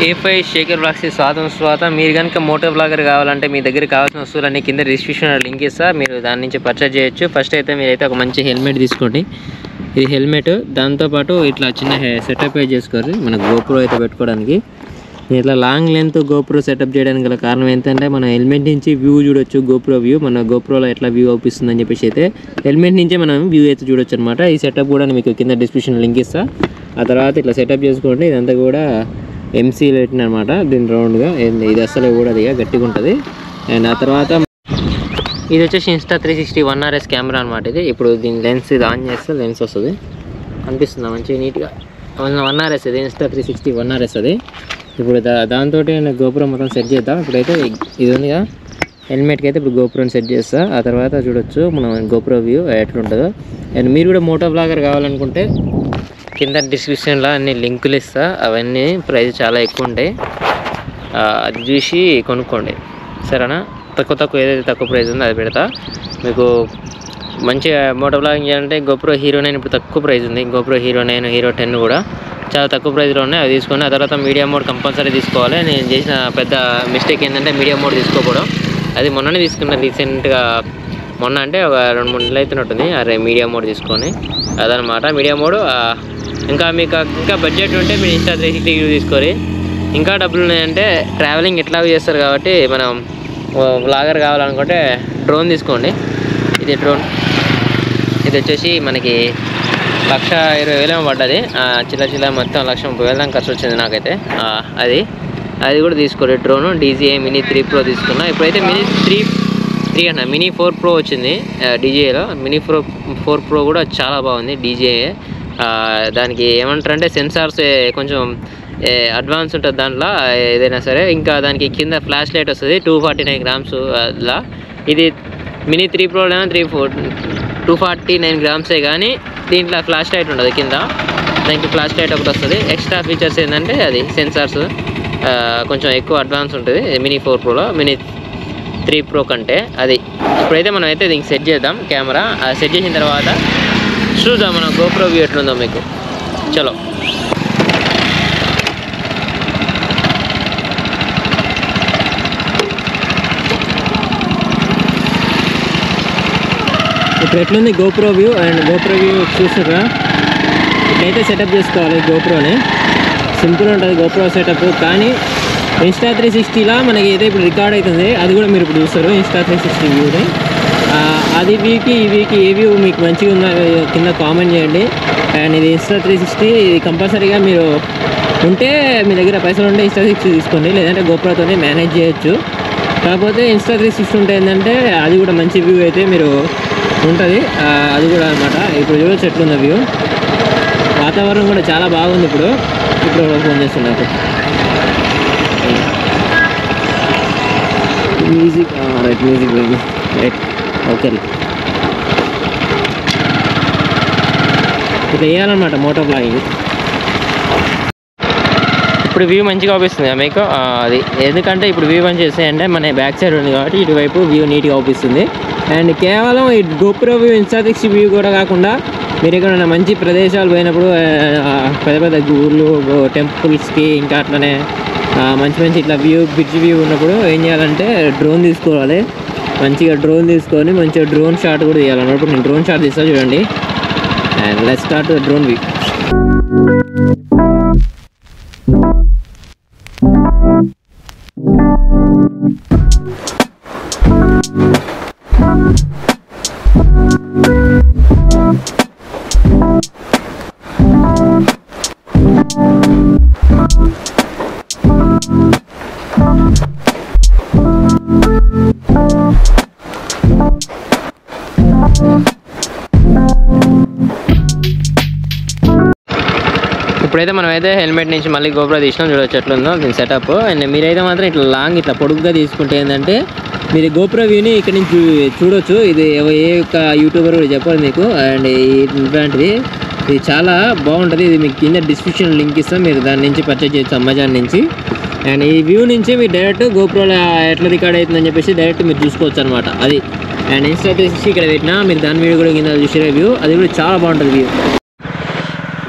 A5 Shekhar బ్లాగ్స్కి స్వాగతం. మీరు కనుక మోటో బ్లాగర్ కావాలంటే మీ దగ్గర కావాల్సిన వస్తువులన్నీ కింద డిస్క్రిప్షన్లో లింక్ ఇస్తా, మీరు దాని నుంచి పర్చేజ్ చేయొచ్చు. ఫస్ట్ అయితే మీరైతే ఒక మంచి హెల్మెట్ తీసుకోండి. ఇది హెల్మెట్, దాంతోపాటు ఇట్లా చిన్న సెటప్ చేసుకోండి. మన గోప్రో అయితే పెట్టుకోవడానికి. ఇట్లా లాంగ్ లెంత్ గోప్రో సెటప్ చేయడానికి గల కారణం ఏంటంటే మన హెల్మెట్ నుంచి వ్యూ చూడొచ్చు. గోప్రో వ్యూ మన గోప్రోలో ఎట్లా వ్యూ అవుపిస్తుంది అని చెప్పేసి అయితే హెల్మెట్ నుంచే మనం వ్యూ అయితే చూడొచ్చు అనమాట. ఈ సెటప్ కూడా మీకు కింద డిస్క్రిప్షన్లో లింక్ ఇస్తా. ఆ తర్వాత ఇట్లా సెటప్ చేసుకోండి. ఇదంతా కూడా ఎంసీ లైట్ని అనమాట. దీని రౌండ్గా ఇది అసలు కూడా అది గట్టిగా ఉంటుంది. అండ్ ఆ తర్వాత ఇది వచ్చేసి Insta360 1RS కెమెరా అనమాట. ఇది ఇప్పుడు దీని లెన్స్ ఇది ఆన్ చేస్తే లెన్స్ వస్తుంది, అనిపిస్తుంది మంచిగా నీట్గా. 1RS ఇది Insta360 1RS అది. ఇప్పుడు దాంతో గోప్రో మొత్తం సెట్ చేద్దాం. ఇప్పుడైతే ఇది ఉందిగా హెల్మెట్కి అయితే ఇప్పుడు గోప్రోని సెట్ చేస్తా. ఆ తర్వాత చూడొచ్చు మనం గోప్రో వ్యూ ఎట్లుంటుందో. అండ్ మీరు కూడా మోటో బ్లాగర్ కావాలనుకుంటే కింద డిస్క్రిప్షన్లో అన్ని లింకులు ఇస్తా. అవన్నీ ప్రైస్ చాలా ఎక్కువ ఉంటాయి, అది చూసి కొనుక్కోండి సరేనా. తక్కువ ఏదైతే తక్కువ ప్రైస్ ఉందో అది పెడతా. మీకు మంచిగా మోటో బ్లాగింగ్ చేయాలంటే గోప్రో హీరో 9 ఇప్పుడు తక్కువ ప్రైస్ ఉంది. గోప్రో హీరో 9 హీరో 10 కూడా చాలా తక్కువ ప్రైస్లో ఉన్నాయి, అవి తీసుకొని ఆ తర్వాత మీడియా మోడ్ కంపల్సరీ తీసుకోవాలి. నేను చేసిన పెద్ద మిస్టేక్ ఏంటంటే మీడియా మోడ్ తీసుకోకపోవడం. అది మొన్ననే తీసుకున్నా రీసెంట్గా, మొన్న అంటే ఒక 2-3 నెలలు అవుతున్నట్టుంది. అరే మీడియా మోడ్ తీసుకొని అదనమాట. మీడియా మోడ్ ఇంకా మీకు ఇంకా బడ్జెట్ ఉంటే మీరు Insta360 తీసుకోరి. ఇంకా డబ్బులు ఉన్నాయంటే ట్రావెలింగ్ ఎట్లా చేస్తారు కాబట్టి మనం బ్లాగర్ కావాలనుకుంటే డ్రోన్ తీసుకోండి. ఇది డ్రోన్, ఇది వచ్చేసి మనకి 1,20,000 పడ్డది. చిల్ల మొత్తం 1,30,000 దాకా ఖర్చు వచ్చింది నాకైతే. అది కూడా తీసుకోండి. డ్రోను DJI Mini 3 Pro తీసుకున్నా. ఇప్పుడైతే Mini 4 Pro వచ్చింది DJIలో. Mini 4 Pro కూడా చాలా బాగుంది DJI. దానికి ఏమంటారంటే సెన్సార్స్ కొంచెం అడ్వాన్స్ ఉంటుంది దాంట్లో ఏదైనా సరే. ఇంకా దానికి కింద ఫ్లాష్ లైట్ వస్తుంది 249 grams అలా. ఇది Mini 3 Pro 249 grams కానీ దీంట్లో ఫ్లాష్ లైట్ ఉండదు కింద. దానికి ఫ్లాష్ లైట్ ఒకటి వస్తుంది. ఎక్స్ట్రా ఫీచర్స్ ఏంటంటే అది సెన్సార్స్ కొంచెం ఎక్కువ అడ్వాన్స్ ఉంటుంది Mini 4 Proలో Mini 3 Pro కంటే. అది ఇప్పుడైతే మనం అయితే దీనికి సెట్ చేద్దాం కెమెరా. సెట్ చేసిన తర్వాత చూద్దాం మన గోప్రో వ్యూ ఎట్లుందో మీకు. చలో ఇప్పుడు ఎట్లుంది GoPro view. And GoPro view చూస్తారా, ఇట్లయితే సెటప్ చేసుకోవాలి గోప్రోని. సింపుల్ ఉంటుంది గోప్రో సెటప్. కానీ Insta360లా మనకి అయితే ఇప్పుడు రికార్డ్ అవుతుంది, అది కూడా మీరు ఇప్పుడు చూస్తారు Insta360 వ్యూని. అది వీకి ఈ వీకి ఏ వ్యూ మీకు మంచిగా ఉందా కింద కామెంట్ చేయండి. అండ్ ఇది Insta360 ఇది కంపల్సరీగా మీరు ఉంటే మీ దగ్గర పైసలు ఉంటే Insta360 తీసుకోండి, లేదంటే గోప్రోతోనే మేనేజ్ చేయొచ్చు. కాకపోతే Insta360 ఉంటే ఏంటంటే అది కూడా మంచి వ్యూ అయితే మీరు ఉంటుంది, అది కూడా అనమాట. ఇప్పుడు చూడొచ్చు ఎట్లుంది వ్యూ. వాతావరణం కూడా చాలా బాగుంది. ఇప్పుడు ఫోన్ చేస్తున్నారు మ్యూజిక్ రైట్ ఓకే. ఇట్లా వేయాలన్నమాట మోటో బ్లాగింగ్. ఇప్పుడు వ్యూ మంచిగా అవుపిస్తుంది మీకు అది. ఎందుకంటే ఇప్పుడు వ్యూ మంచి చేస్తాయంటే మన బ్యాక్ సైడ్ ఉంది కాబట్టి ఇటువైపు వ్యూ నీట్గా అవుపిస్తుంది. అండ్ కేవలం ఈ గోప్రో వ్యూ Insta360 వ్యూ కూడా కాకుండా మీరు ఎక్కడైనా మంచి ప్రదేశాలు పోయినప్పుడు పెద్ద ఊర్లు టెంపుల్స్కి ఇంకా అట్లనే మంచి ఇట్లా బ్రిడ్జ్ వ్యూ ఉన్నప్పుడు ఏం చేయాలంటే డ్రోన్ తీసుకోవాలి. మంచిగా డ్రోన్ తీసుకొని మంచిగా డ్రోన్ షాట్ కూడా తీయాలన్నప్పుడు నేను డ్రోన్ షాట్ తీస్తా చూడండి. And let's start drone view. ఇప్పుడైతే మనమైతే హెల్మెట్ నుంచి మళ్ళీ గోప్రో తీసినాం, చూడొచ్చు ఎట్లుందో దీని సెటప్. అండ్ మీరైతే మాత్రం ఇట్లా లాంగ్ ఇట్లా పొడుగ్గా తీసుకుంటే ఏంటంటే మీరు గోప్రో వ్యూని ఇక్కడ నుంచి చూడొచ్చు. ఇది ఏ ఒక్క యూట్యూబర్ కూడా చెప్పాలి మీకు. అండ్ ఇట్లాంటిది ఇది చాలా బాగుంటుంది. ఇది మీకు కింద డిస్క్రిప్షన్ లింక్ ఇస్తాం, మీరు దాని నుంచి పర్చేజ్ చేయొచ్చు అమెజాన్ నుంచి. అండ్ ఈ వ్యూ నుంచి మీరు డైరెక్ట్ గోప్రోలో ఎట్లా రికార్డ్ అవుతుందని చెప్పేసి డైరెక్ట్ మీరు చూసుకోవచ్చు అనమాట అది. అండ్ Insta360 ఇక్కడ పెట్టినా మీరు దాని వీడియో కూడా కింద చూసే వ్యూ, అది కూడా చాలా బాగుంటుంది వ్యూ.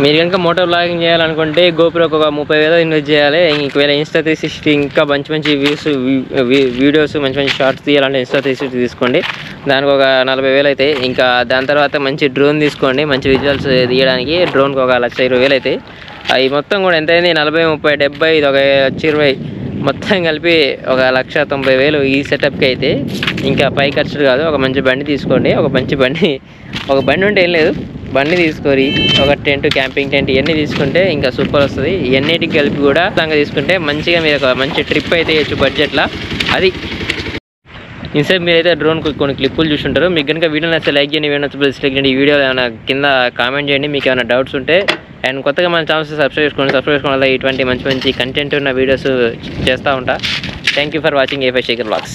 మీరు కనుక మోటో బ్లాగింగ్ చేయాలనుకుంటే గోప్రోకి ఒక 30,000 ఇన్వెస్ట్ చేయాలి. ఒకవేళ ఇన్స్టా 360 ఇంకా మంచి మంచి వీడియోస్ మంచి మంచి షార్ట్స్ తీయాలంటే ఇన్స్టా 360 తీసుకోండి. దానికి ఒక 40,000 అవుతాయి. ఇంకా దాని తర్వాత మంచి డ్రోన్ తీసుకోండి. మంచి విజువల్స్ తీయడానికి డ్రోన్కి ఒక 1,20,000 అవుతాయి. అవి మొత్తం కూడా ఎంత అయింది? 40, 30, 70, ఇది ఒక 20 మొత్తం కలిపి ఒక 1,90,000 ఈ సెటప్కి అయితే. ఇంకా పై ఖర్చులు కాదు. ఒక మంచి బండి తీసుకోండి. ఒక బండి ఉంటే ఏం లేదు, బండి తీసుకొని ఒక టెంట్, క్యాంపింగ్ టెంట్ ఇవన్నీ తీసుకుంటే ఇంకా సూపర్ వస్తుంది. ఇవన్నిటికి కలిపి కూడా తీసుకుంటే మంచిగా మీరు ఒక మంచి ట్రిప్ అయితే చేయొచ్చు బడ్జెట్లో. అది ఇన్సైడ్ మీరైతే డ్రోన్ కొన్ని క్లిప్పులు చూసుంటారు. మీకు కనుక వీడియో నచ్చితే లైక్ చేయండి, వీడియో నచ్చితే డిస్లైక్ చేయండి. ఈ వీడియో ఏమైనా కింద కామెంట్ చేయండి మీకు ఏమైనా డౌట్స్ ఉంటే. అండ్ కొత్తగా మన ఛానల్స్ సబ్స్క్రైబ్ చేసుకోవడం వల్ల ఇటువంటి మంచి మంచి కంటెంట్ ఉన్న వీడియోస్ చేస్తూ ఉంటా. Thank you for watching A5 Shaker Vlogs.